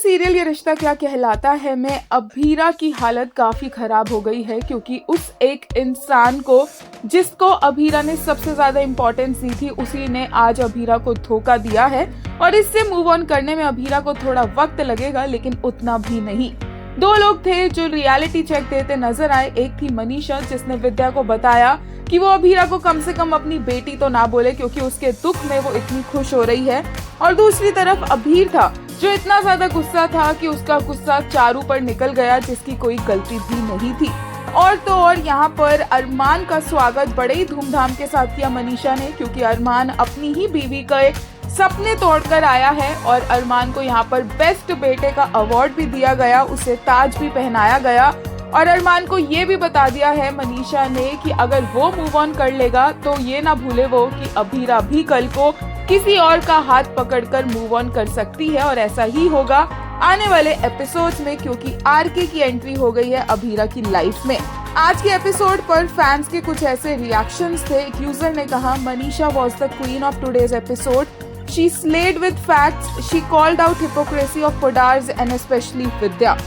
Serial ये रिश्ता क्या कहलाता है में अभीरा की हालत काफी खराब हो गई है, क्योंकि उस एक इंसान को जिसको अभीरा ने सबसे ज्यादा इम्पोर्टेंस दी थी, उसी ने आज अभीरा को धोखा दिया है। और इससे मूव ऑन करने में अभीरा को थोड़ा वक्त लगेगा, लेकिन उतना भी नहीं। दो लोग थे जो रियलिटी चेक देते नजर आए। एक थी मनीषा, जिसने विद्या को बताया कि वो अभीरा को कम से कम अपनी बेटी तो ना बोले, क्योंकि उसके दुख में वो इतनी खुश हो रही है। और दूसरी तरफ अभीर था, जो इतना ज्यादा गुस्सा था कि उसका गुस्सा चारू पर निकल गया, जिसकी कोई गलती भी नहीं थी। और तो और यहाँ पर अरमान का स्वागत बड़े ही धूमधाम के साथ किया मनीषा ने, क्योंकि अरमान अपनी ही बीवी के सपने तोड़कर आया है। और अरमान को यहाँ पर बेस्ट बेटे का अवार्ड भी दिया गया, उसे ताज भी पहनाया गया। और अरमान को ये भी बता दिया है मनीषा ने कि अगर वो मूव ऑन कर लेगा तो ये ना भूले वो कि अभीरा भी कल को किसी और का हाथ पकड़कर मूव ऑन कर सकती है। और ऐसा ही होगा आने वाले एपिसोड्स में, क्योंकि आरके की एंट्री हो गई है अभीरा की लाइफ में। आज के एपिसोड पर फैंस के कुछ ऐसे रिएक्शंस थे। एक यूजर ने कहा, Manisha was the queen of today's episode, she slayed with facts, she called out hypocrisy of Poddars and specially Vidya.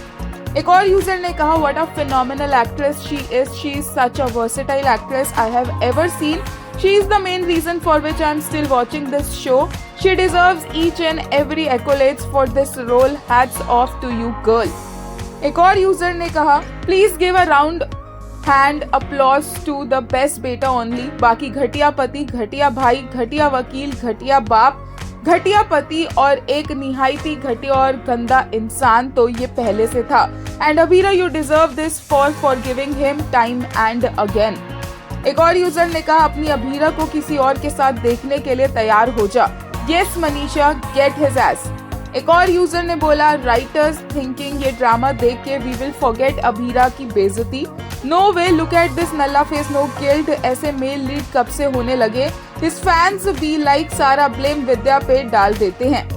एक और यूजर ने कहा, what a phenomenal actress she is such a versatile actress I have ever seen, she is the main reason for which I am still watching this show, she deserves each and every accolades for this role, hats off to you girl. एक और user ने कहा, please give a round hand applause to the best बेटा only, बाकी घटिया पति, घटिया भाई, घटिया वकील, घटिया बाप, घटिया पति और एक निहायती घटिया और गंदा इंसान तो ये पहले से था। And Abhira you deserve this for giving him time and again. एक और यूजर ने कहा, अपनी अभीरा को किसी और के साथ देखने के लिए तैयार हो जा, yes Manisha get his ass. एक और यूजर ने बोला, राइटर्स थिंकिंग ये ड्रामा देख के वी विल फॉरगेट अभीरा की बेइज्जती, no way, look at this नल्ला फेस, नो गिल्ट, ऐसे मेल लीड कब से होने लगे, हिज फैंस बी लाइक सारा ब्लेम विद्या पे डाल देते हैं।